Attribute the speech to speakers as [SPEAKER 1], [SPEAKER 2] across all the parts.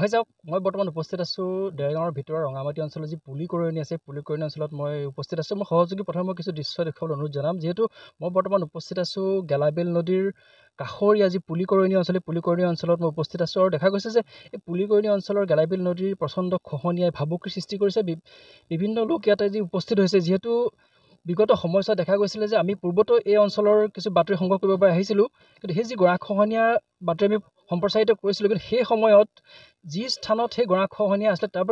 [SPEAKER 1] হৈ যাওক মই বৰ্তমান উপস্থিত আছোঁ দেৰগাঁৱৰ ভিতৰৰ ৰঙামাটি অঞ্চলৰ যি পুলিকৰণী আছে পুলিকৰণী অঞ্চলত মই উপস্থিত আছোঁ। মই সহযোগী প্ৰথমে মই কিছু দৃশ্য দেখুৱাবলৈ অনুৰোধ জনাম। যিহেতু মই বৰ্তমান উপস্থিত আছোঁ গেলাবিল নদীৰ কাষৰীয়া যি পুলিকৰণী অঞ্চল পুলিকৰণী অঞ্চলত মই উপস্থিত আছোঁ আৰু দেখা গৈছে যে এই পুলিকৰণী অঞ্চলৰ গেলাবিল নদীৰ প্ৰচণ্ড খহনীয়াই ভাবুকিৰ সৃষ্টি কৰিছে। বিভিন্ন লোক ইয়াতে যি উপস্থিত হৈছে, যিহেতু বিগত সময়ছোৱাত দেখা গৈছিলে যে আমি পূৰ্বতো এই অঞ্চলৰ কিছু বাতৰি সংগ্ৰহ কৰিব পৰা আহিছিলোঁ, কিন্তু সেই যি গৰাখহনীয়া বাতৰি আমি সম্প্ৰচাৰিত কৰিছিলোঁ, কিন্তু সেই সময়ত যি স্থানত সেই গৰাখহনীয়া আছিলে তাৰ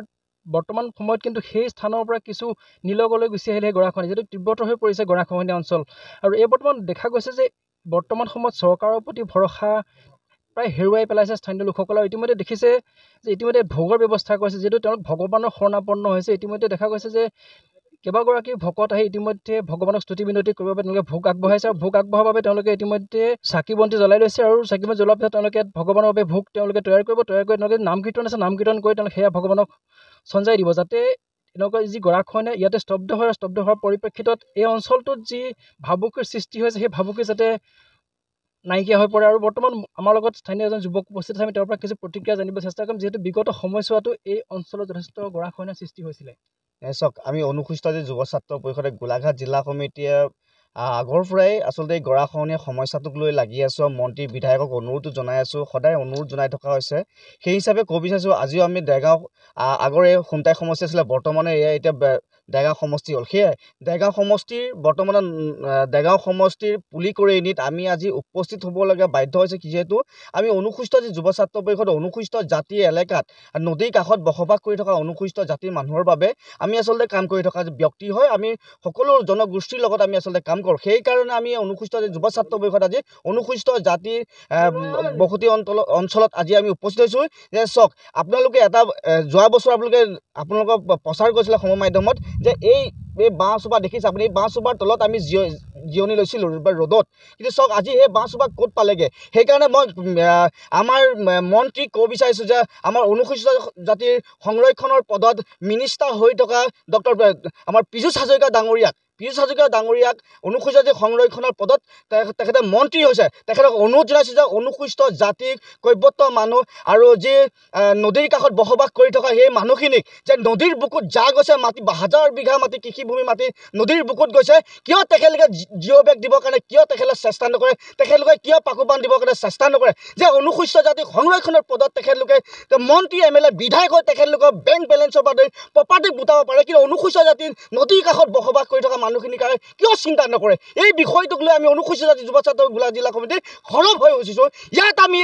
[SPEAKER 1] বৰ্তমান সময়ত কিন্তু সেই স্থানৰ পৰা কিছু নিলগলৈ গুচি আহিলে সেই গৰাখহনীয়া, যিহেতু তীব্ৰতৰ হৈ পৰিছে গৰাখহনীয়া অঞ্চল। আৰু এই বৰ্তমান দেখা গৈছে যে বৰ্তমান সময়ত চৰকাৰৰ প্ৰতি ভৰসা প্ৰায় হেৰুৱাই পেলাইছে স্থানীয় লোকসকলে। ইতিমধ্যে দেখিছে যে ইতিমধ্যে ভোগৰ ব্যৱস্থা কৰিছে, যিহেতু তেওঁলোক ভগৱানৰ শৰণাপন্ন হৈছে। ইতিমধ্যে দেখা গৈছে যে কেইবাগৰাকী ভকত আহি ইতিমধ্যে ভগৱানক স্তুতি বিনতি কৰিবৰ বাবে তেওঁলোকে ভোগ আগবঢ়াইছে আৰু ভোগ আগবঢ়াৰ বাবে তেওঁলোকে ইতিমধ্যে চাকি বন্তি জ্বলাই লৈছে আৰু চাকি বন্তি জ্বলোৱাৰ পিছত তেওঁলোকে ভগৱানৰ বাবে ভোগ তেওঁলোকে তৈয়াৰ কৰিব। তৈয়াৰ কৰি তেওঁলোকে নাম কীৰ্তন আছে, নাম কীৰ্তন কৰি তেওঁলোকে সেয়া ভগৱানক সঞ্জাই দিব, যাতে এনেকুৱা যি গৰাখহনীয়া ইয়াতে স্তব্ধ হোৱাৰ পৰিপ্ৰেক্ষিতত এই অঞ্চলটোত যি ভাবুকিৰ সৃষ্টি হৈছে সেই ভাবুকি যাতে নাইকিয়া হৈ পৰে। আৰু বৰ্তমান আমাৰ লগত স্থানীয় এজন যুৱক উপস্থিত আছে, আমি তেওঁৰ পৰা কিছু প্ৰতিক্ৰিয়া জানিব চেষ্টা কৰিম, যিহেতু বিগত সময়ছোৱাতো এই অঞ্চলত যথেষ্ট গৰাখহনীয়াৰ সৃষ্টি হৈছিলে।
[SPEAKER 2] চাওক, আমি অনুসূচিত যে যুৱ ছাত্ৰ পৰিষদে গোলাঘাট জিলা সমিতিয়ে আগৰ পৰাই আচলতে এই গৰাখহনীয়া সমস্যাটোক লৈ লাগি আছোঁ। মন্ত্ৰী বিধায়কক অনুৰোধ জনাই আছোঁ, সদায় অনুৰোধ জনাই থকা হৈছে। সেই হিচাপে ক'ব বিচাৰিছোঁ, আজিও আমি দেৰগাঁও আগৰে খুমটাই সমষ্টি আছিলে, বৰ্তমানে এয়া এতিয়া দেৰগাঁও সমষ্টি হ'ল। সেয়াই দেৰগাঁও সমষ্টিৰ বৰ্তমানে দেৰগাঁও সমষ্টিৰ পুলিকৰণীত আমি আজি উপস্থিত হ'বলগীয়া বাধ্য হৈছে, যিহেতু আমি অনুসূচিত যি যুৱ ছাত্ৰ পৰিষদ অনুসূচিত জাতিৰ এলেকাত নদীৰ কাষত বসবাস কৰি থকা অনুসূচিত জাতিৰ মানুহৰ বাবে আমি আচলতে কাম কৰি থকা ব্যক্তি হয়। আমি সকলো জনগোষ্ঠীৰ লগত আমি আচলতে কাম কৰোঁ। সেইকাৰণে আমি অনুসূচিত যুৱ ছাত্ৰ পৰিষদ আজি অনুসূচিত জাতিৰ বসতি অঞ্চলত আজি আমি উপস্থিত হৈছোঁ। যে চাওক, আপোনালোকে এটা যোৱা বছৰ আপোনালোকক প্ৰচাৰ কৰিছিলে সময় মাধ্যমত যে এই বাঁহজোপা দেখিছে আপুনি, এই বাঁহজোপাৰ তলত আমি জিৰণি লৈছিলোঁ ৰ'দত, কিন্তু চাওক আজি সেই বাঁহজোপা ক'ত পালেগৈ। সেইকাৰণে মই আমাৰ মন্ত্ৰীক ক'ব বিচাৰিছোঁ যে আমাৰ অনুসূচিত জাতিৰ সংৰক্ষণৰ পদত মিনিষ্টাৰ হৈ থকা আমাৰ পীযুষ হাজৰিকা ডাঙৰীয়াক অনুসূচিত জাতি সংৰক্ষণৰ পদত তেখেতে মন্ত্ৰী হৈছে। তেখেতক অনুৰোধ জনাইছোঁ যে অনুসূচিত জাতিক কৈৱত্য মানুহ আৰু যি নদীৰ কাষত বসবাস কৰি থকা সেই মানুহখিনিক যে নদীৰ বুকুত যা গৈছে মাটি, হাজাৰ বিঘা মাটি, কৃষিভূমি মাটি নদীৰ বুকুত গৈছে, কিয় তেখেতলোকে জিঅ' বেগ দিবৰ কাৰণে কিয় তেখেতলোকে চেষ্টা নকৰে, তেখেতলোকে কিয় পাকুবান দিবৰ কাৰণে চেষ্টা নকৰে। যে অনুসূচিত জাতিক সংৰক্ষণৰ পদত তেখেতলোকে মন্ত্ৰী MLA বিধায়ক হৈ তেখেতলোকৰ বেংক বেলেঞ্চৰ পৰা প্ৰপাৰ্টি গোটাব পাৰে, কিন্তু অনুসূচিত জাতিৰ নদীৰ কাষত বসবাস কৰি থকা মানুহখিনিৰ কাৰণে কিয় চিন্তা নকৰে। এই বিষয়টোক লৈ আমি অনুসূচিত জাতি যুৱ ছাত্ৰ গোলাঘাট জিলা সমিতি সৰব হৈ উঠিছোঁ। ইয়াত আমি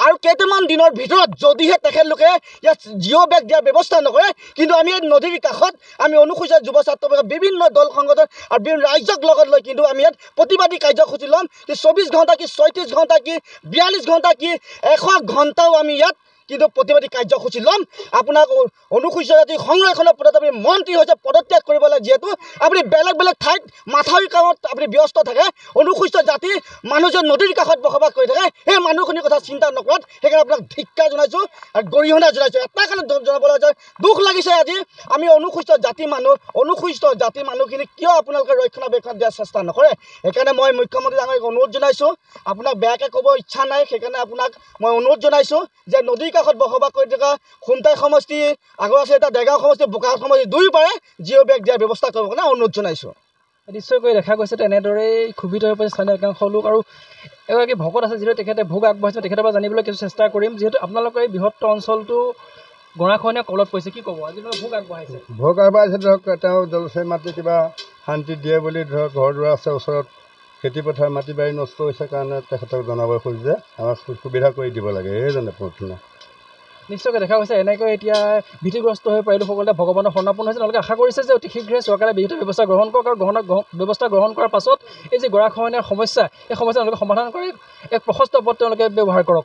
[SPEAKER 2] আৰু কেইটামান দিনৰ ভিতৰত যদিহে তেখেতলোকে ইয়াত জিঅ' বেগ দিয়াৰ ব্যৱস্থা নকৰে, কিন্তু আমি নদীৰ কাষত আমি অনুসূচিত যুৱ ছাত্ৰ বিভিন্ন দল সংগঠন আৰু বিভিন্ন ৰাজ্যক লগত লৈ কিন্তু আমি ইয়াত প্ৰতিবাদী কাৰ্যসূচী ল'ম। 24 ঘণ্টা কি 36 ঘণ্টা কি 42 ঘণ্টা কি 100 ঘণ্টাও আমি ইয়াত কিন্তু প্ৰতিবাদী কাৰ্যসূচী ল'ম। আপোনাক অনুসূচিত জাতি সংৰক্ষণৰ পদত আপুনি মন্ত্ৰী হৈছে পদত্যাগ কৰিব লাগে, যিহেতু আপুনি বেলেগ বেলেগ ঠাইত মাথাউৰি কামত আপুনি ব্যস্ত থাকে। অনুসূচিত জাতিৰ মানুহ যে নদীৰ কাষত বসবাস কৰি থাকে সেই মানুহখিনিৰ কথা চিন্তা নকৰাত সেইকাৰণে আপোনাক ধিক্কাৰ জনাইছোঁ আৰু গৰিহণা জনাইছোঁ। এটা কাৰণে জনাবলৈ দুখ লাগিছে, আজি আমি অনুসূচিত জাতিৰ মানুহখিনিক কিয় আপোনালোকে ৰক্ষণাবেক্ষণ দিয়াৰ চেষ্টা নকৰে। সেইকাৰণে মই মুখ্যমন্ত্ৰী ডাঙৰীয়াক অনুৰোধ জনাইছোঁ, আপোনাক বেয়াকৈ ক'ব ইচ্ছা নাই, সেইকাৰণে আপোনাক মই অনুৰোধ জনাইছোঁ যে নদীৰ কাষত বসবাস কৰি থকা খুমটাই সমষ্টি, আগৰ আছে এটা দেৰগাঁও সমষ্টি, বোকাখাট সমষ্টি দুয়োপাৰে জিঅ' বেগ দিয়াৰ ব্যৱস্থা কৰিবৰ কাৰণে অনুৰোধ জনাইছোঁ।
[SPEAKER 1] নিশ্চয়কৈ দেখা গৈছে তেনেদৰেই ক্ষোভিত হৈ পৰিছে স্থানীয় একাংশ লোক। আৰু এগৰাকী ভকত আছে, যিহেতু তেখেতে ভোগ আগবঢ়াইছে, তেখেতৰ পৰা জানিবলৈ কিছু চেষ্টা কৰিম। যিহেতু আপোনালোকৰ এই বৃহত্তৰ অঞ্চলটো গৰাখহনীয়া কলত পৰিছে, কি ক'ব? আজি ভোগ আগবঢ়াইছে
[SPEAKER 3] ধৰক তেওঁ জলচয় মাটি কিবা শান্তি দিয়ে বুলি ধৰক ঘৰ দুৱাৰ আছে ওচৰত, খেতিপথাৰ মাটি বাৰী নষ্ট হৈছে কাৰণে তেখেতক জনাব খোজো যে আমাক সুবিধা কৰি দিব লাগে, এইজনে প্ৰাৰ্থনা।
[SPEAKER 1] নিশ্চয়কৈ দেখা গৈছে এনেকৈ এতিয়া ভীতিগ্ৰস্ত হৈ পৰা লোকসকলে ভগৱানৰ শৰণাপন্ন হৈছে। তেওঁলোকে আশা কৰিছে যে অতি শীঘ্ৰে চৰকাৰে বিহিত ব্যৱস্থা গ্ৰহণ কৰক আৰু ব্যৱস্থা গ্ৰহণ কৰাৰ পাছত এই যি গৰাখহনীয়াৰ সমস্যা, এই সমস্যা তেওঁলোকে সমাধান কৰি এক প্ৰশস্ত পথ তেওঁলোকে ব্যৱহাৰ কৰক।